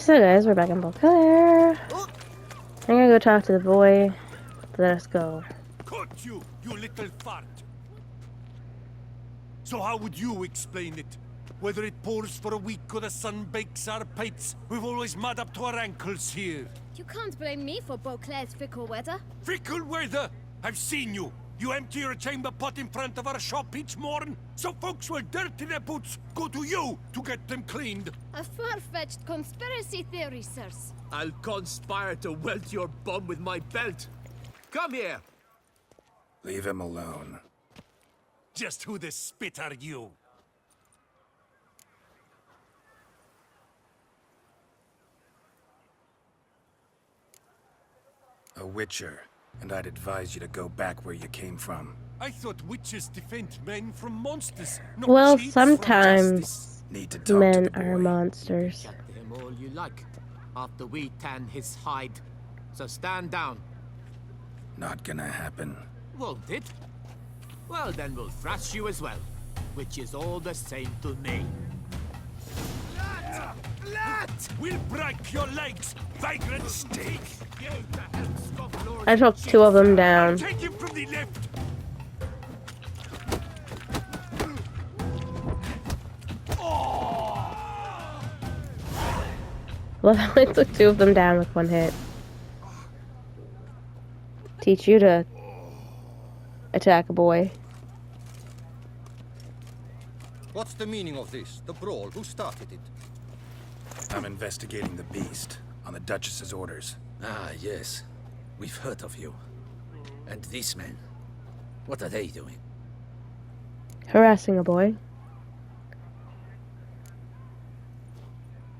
So guys, we're back in Beauclair. I'm gonna go talk to the boy. Let us go. Caught you, you little fart! So how would you explain it? Whether it pours for a week or the sun bakes our pipes, we've always mud up to our ankles here. You can't blame me for Beauclair's fickle weather. Fickle weather? I've seen you. You empty your chamber pot in front of our shop each morn, so folks will dirty their boots, go to you to get them cleaned. A far-fetched conspiracy theory, sirs. I'll conspire to welt your bum with my belt. Come here. Leave him alone. Just who the spit are you? A witcher, and I'd advise you to go back where you came from. I thought witches defend men from monsters, not Well, cheats from justice. sometimes Need to talk men to the are boy. monsters. Chat to him all you like, after we tan his hide. So stand down. Not gonna happen. Won't it? Well, then we'll thrash you as well, which is all the same to me. Lat! We'll break your legs, vagrant steak! I took two of them down. Take him from the left! Well, I took two of them down with one hit. Teach you to attack a boy. What's the meaning of this? The brawl? Who started it? I'm investigating the beast, on the Duchess's orders. Ah, yes. We've heard of you. And these men, what are they doing? Harassing a boy.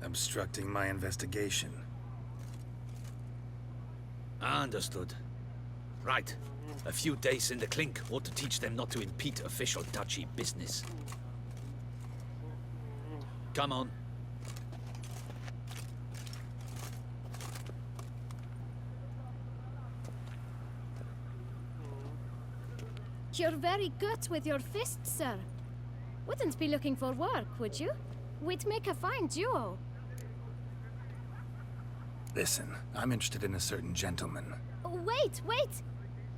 Obstructing my investigation. Understood. Right. A few days in the clink ought to teach them not to impede official duchy business. Come on. You're very good with your fists, sir. Wouldn't be looking for work, would you? We'd make a fine duo. Listen, I'm interested in a certain gentleman. Wait, wait!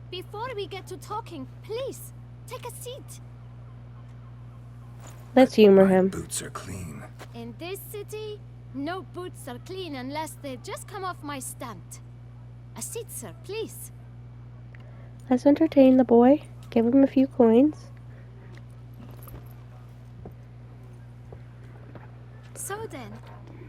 Before we get to talking, please, take a seat. Let's humor My him. boots are clean. In this city, no boots are clean unless they just come off my stand. A seat, sir, please. Let's entertain the boy. Give him a few coins. So then,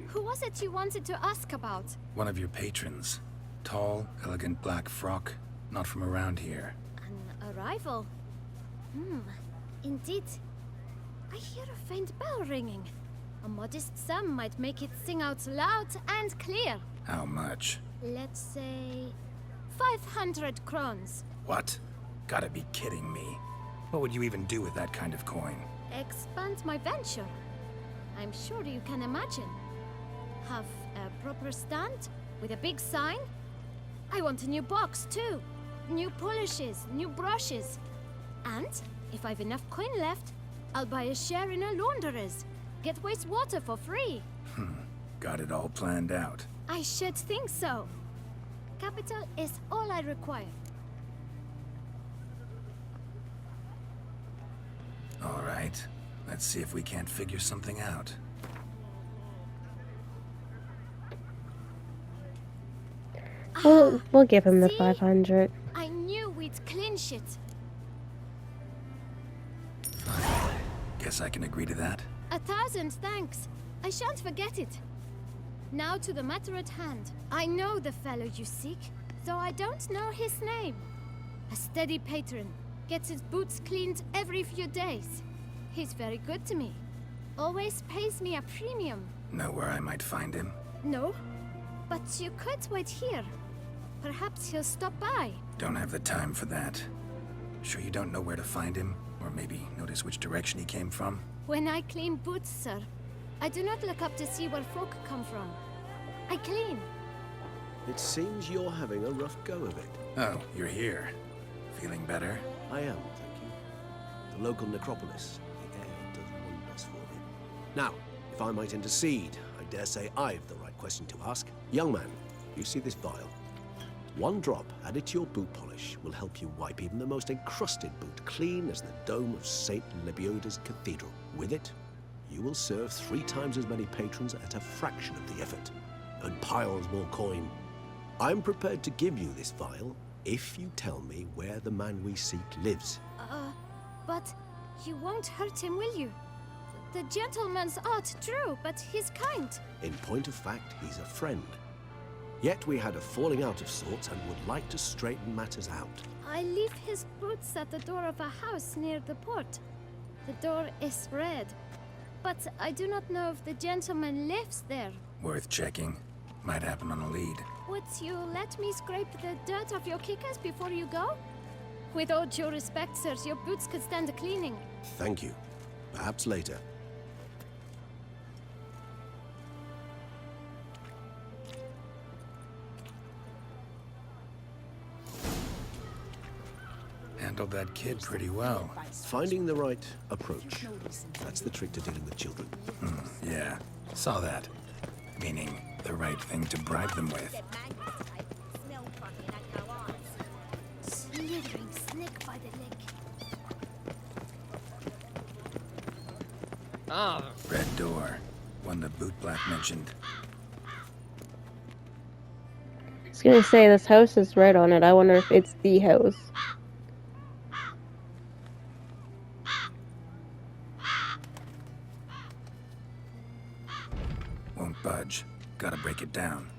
who was it you wanted to ask about? One of your patrons. Tall, elegant black frock. Not from around here. An arrival? Indeed. I hear a faint bell ringing. A modest sum might make it sing out loud and clear. How much? Let's say 500 crowns. What? Gotta be kidding me. What would you even do with that kind of coin? Expand my venture. I'm sure you can imagine. Have a proper stand with a big sign. I want a new box too. New polishes, new brushes. And if I've enough coin left, I'll buy a share in a launderer's. Get wastewater for free. Got it all planned out. I should think so. Capital is all I require. All right. Let's see if we can't figure something out. We'll give him the See? 500. I knew we'd clinch it. Fine. Guess I can agree to that. 1,000 thanks. I shan't forget it. Now to the matter at hand. I know the fellow you seek, though I don't know his name. A steady patron. Gets his boots cleaned every few days. He's very good to me. Always pays me a premium. Know where I might find him? No, but you could wait here. Perhaps he'll stop by. Don't have the time for that. Sure you don't know where to find him? Or maybe notice which direction he came from? When I clean boots, sir, I do not look up to see where folk come from. I clean. It seems you're having a rough go of it. Oh, you're here. Feeling better? I am, thank you. The local necropolis. The air does wonders for me. Now, if I might intercede, I dare say I've the right question to ask. Young man, you see this vial? One drop added to your boot polish will help you wipe even the most encrusted boot clean as the dome of St. Lebioda's cathedral. With it, you will serve 3 times as many patrons at a fraction of the effort, and piles more coin. I'm prepared to give you this vial if you tell me where the man we seek lives. But you won't hurt him, will you? The gentleman's art, true, but he's kind. In point of fact, he's a friend. Yet we had a falling out of sorts and would like to straighten matters out. I leave his boots at the door of a house near the port. The door is red, but I do not know if the gentleman lives there. Worth checking. Might happen on a lead. Would you let me scrape the dirt off your kickers before you go? With all due respect, sirs, your boots could stand a cleaning. Thank you. Perhaps later. Handled that kid pretty well. Finding the right approach. That's the trick to dealing with children. Yeah, saw that. Meaning, the right thing to bribe them with. Slithering snake by the leg. Red door. One the boot black mentioned. I was gonna say, this house is right on it. I wonder if it's the house. Won't budge. Gotta break it down.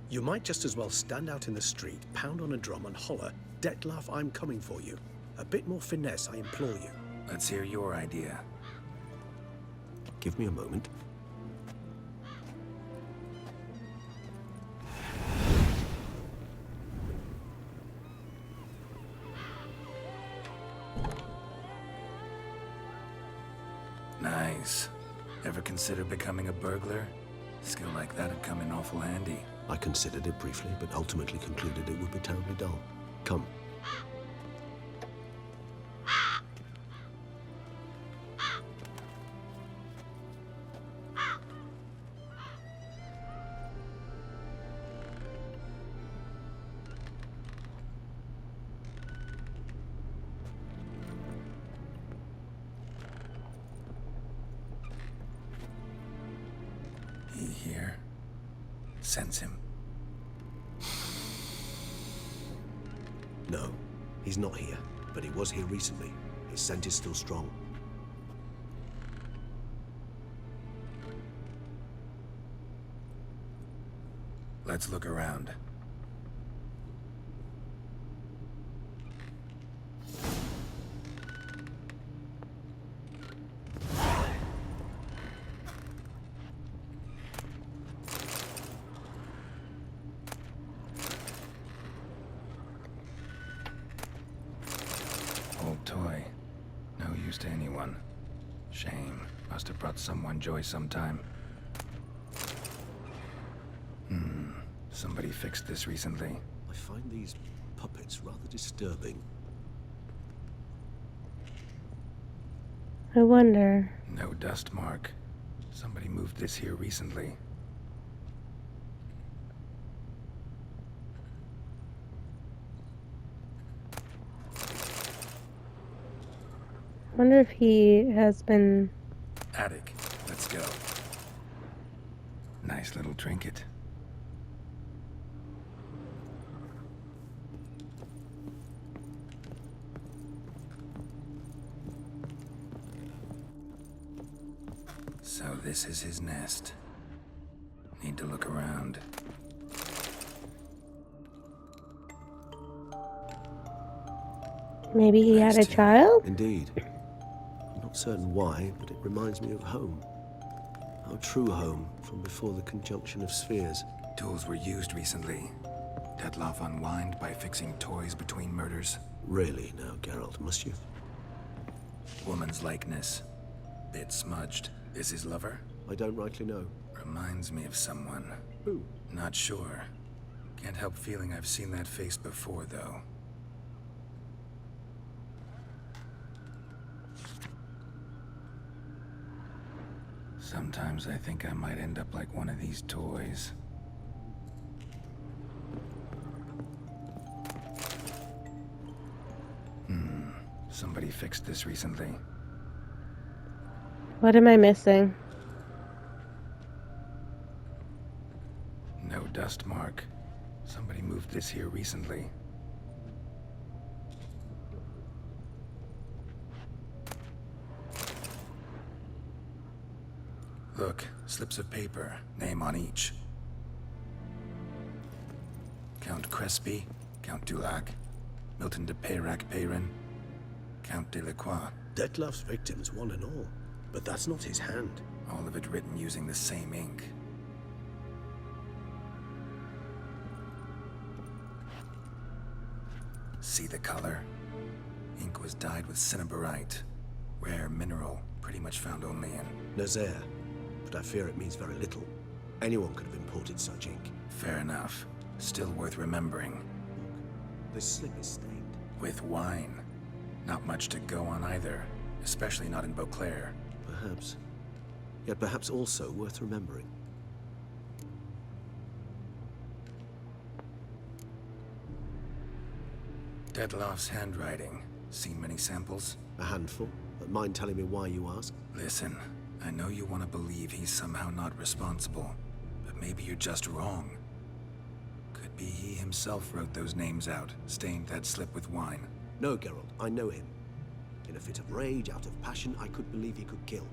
You might just as well stand out in the street, pound on a drum and holler, "Detlef, I'm coming for you." A bit more finesse, I implore you. Let's hear your idea. Give me a moment. Nice. Ever consider becoming a burglar? Skill like that'd come in awful handy. I considered it briefly, but ultimately concluded it would be terribly dull. Come. He here? Sense him. No, he's not here, but he was here recently. His scent is still strong. Let's look around. Old toy. No use to anyone. Shame. Must have brought someone joy sometime. Somebody fixed this recently. I find these puppets rather disturbing. I wonder. No dust mark. Somebody moved this here recently. I wonder if he has been... Attic. Let's go. Nice little trinket. So this is his nest. Need to look around. Maybe he had a Nice too. child? Indeed. I'm not certain why, but it reminds me of home. Our true home from before the conjunction of spheres. Tools were used recently. Detlef unwind by fixing toys between murders. Really now, Geralt, must you? Woman's likeness. Bit smudged. Is his lover? I don't rightly know. Reminds me of someone. Who? Not sure. Can't help feeling I've seen that face before, though. Sometimes I think I might end up like one of these toys. Somebody fixed this recently. What am I missing? No dust mark. Somebody moved this here recently. Look, slips of paper, name on each. Count Crespi, Count Dulac, Milton de Peyrac-Peyrin, Count Delacroix. Detlef's victims, one and all. But that's not his hand. All of it written using the same ink. See the color? Ink was dyed with cinnabarite. Rare mineral, pretty much found only in... Nazaire. But I fear it means very little. Anyone could have imported such ink. Fair enough. Still worth remembering. Look, this slip is stained. With wine. Not much to go on either. Especially not in Beauclair. Perhaps. Yet perhaps also worth remembering. Detloff's handwriting. Seen many samples? A handful. But mind telling me why you ask? Listen, I know you want to believe he's somehow not responsible, but maybe you're just wrong. Could be he himself wrote those names out, stained that slip with wine. No, Geralt, I know him. In a fit of rage, out of passion, I could believe he could kill.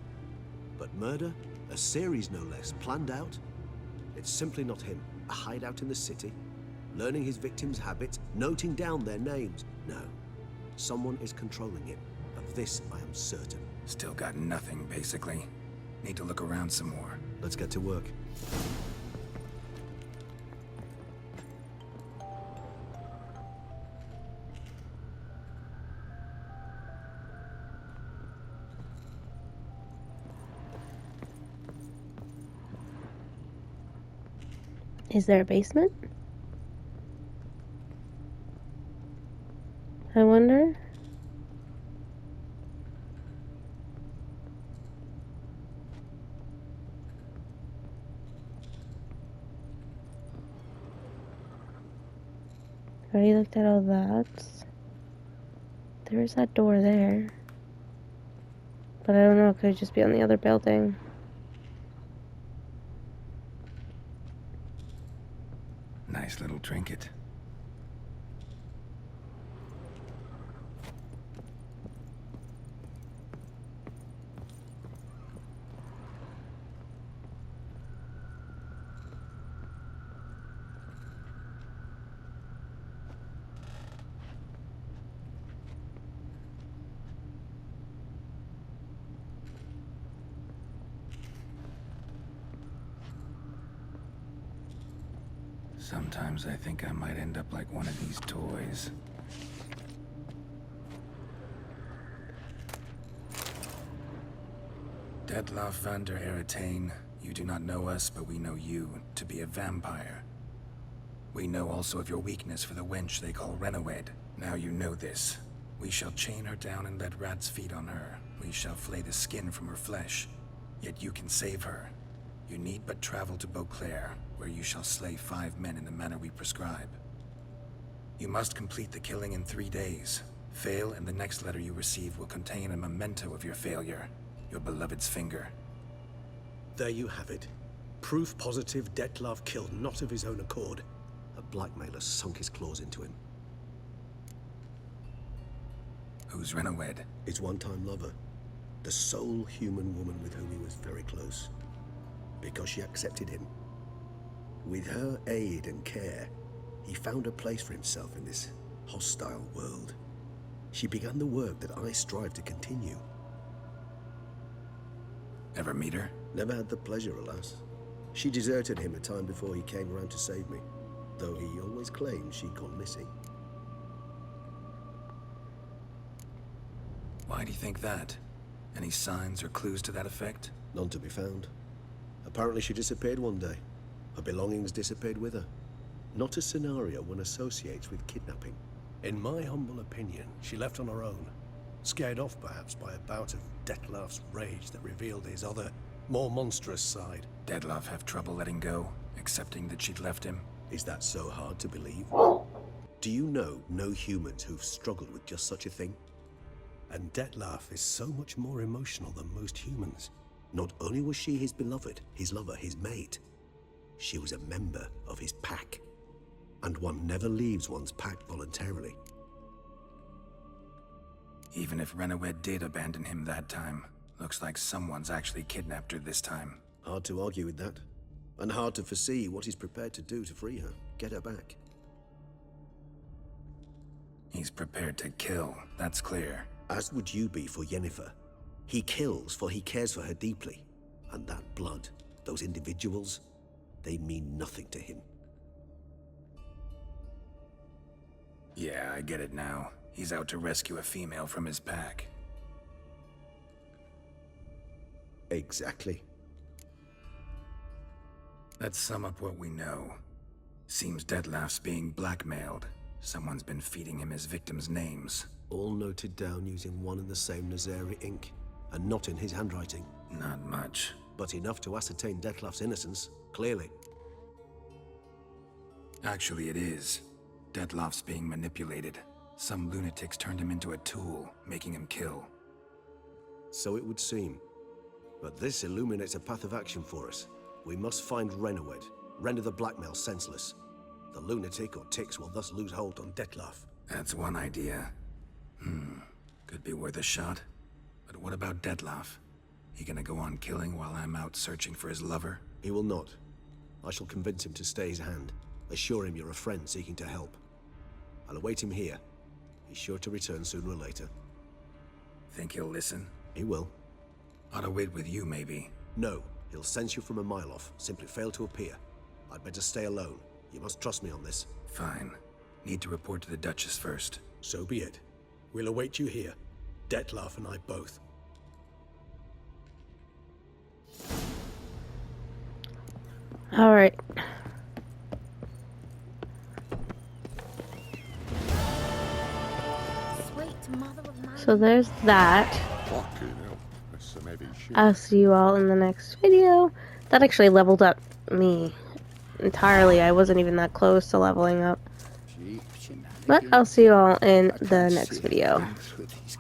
But murder? A series no less, planned out? It's simply not him. A hideout in the city, learning his victims' habits, noting down their names. No. Someone is controlling him. Of this I am certain. Still got nothing, basically. Need to look around some more. Let's get to work. Is there a basement? I wonder. Already looked at all that. There is that door there. But I don't know, it could just be on the other building. Nice little trinket. Sometimes I think I might end up like one of these toys. Detloff van der Eretain, you do not know us, but we know you to be a vampire. We know also of your weakness for the wench they call Renawed. Now you know this. We shall chain her down and let rats feed on her. We shall flay the skin from her flesh. Yet you can save her. You need but travel to Beauclair, where you shall slay 5 men in the manner we prescribe. You must complete the killing in 3 days. Fail, and the next letter you receive will contain a memento of your failure. Your beloved's finger. There you have it. Proof positive Detlaff killed not of his own accord. A blackmailer sunk his claws into him. Who's Renawed? His one-time lover. The sole human woman with whom he was very close. Because she accepted him. With her aid and care, he found a place for himself in this hostile world. She began the work that I strive to continue. Ever meet her? Never had the pleasure, alas. She deserted him a time before he came around to save me, though he always claimed she'd gone missing. Why do you think that? Any signs or clues to that effect? None to be found. Apparently she disappeared one day. Her belongings disappeared with her. Not a scenario one associates with kidnapping. In my humble opinion, she left on her own. Scared off, perhaps, by a bout of Detlaff's rage that revealed his other more monstrous side. Dettlaff have trouble letting go, accepting that she'd left him? Is that so hard to believe? Do you know no humans who've struggled with just such a thing? And Dettlaff is so much more emotional than most humans. Not only was she his beloved, his lover, his mate, she was a member of his pack. And one never leaves one's pack voluntarily. Even if Renowed did abandon him that time, looks like someone's actually kidnapped her this time. Hard to argue with that. And hard to foresee what he's prepared to do to free her, get her back. He's prepared to kill, that's clear. As would you be for Yennefer. He kills for he cares for her deeply. And that blood, those individuals, they mean nothing to him. Yeah, I get it now. He's out to rescue a female from his pack. Exactly. Let's sum up what we know. Seems Dettlaff's being blackmailed. Someone's been feeding him his victims' names. All noted down using one and the same Nazeri ink, and not in his handwriting. Not much. But enough to ascertain Dettlaff's innocence, clearly. Actually, it is. Dettlaff's being manipulated. Some lunatics turned him into a tool, making him kill. So it would seem. But this illuminates a path of action for us. We must find Renowed, render the blackmail senseless. The lunatic or ticks will thus lose hold on Dettlaff. That's one idea. Could be worth a shot. But what about Dettlaff? He gonna go on killing while I'm out searching for his lover? He will not. I shall convince him to stay his hand. Assure him you're a friend seeking to help. I'll await him here. He's sure to return sooner or later. Think he'll listen? He will. Ought to wait with you, maybe. No, he'll sense you from a mile off. Simply fail to appear. I'd better stay alone. You must trust me on this. Fine. Need to report to the Duchess first. So be it. We'll await you here. Dettlaff and I both. Alright. Sweet mother of man. So there's that. I'll see you all in the next video. That actually leveled up me entirely. I wasn't even that close to leveling up. But I'll see you all in the next video. With these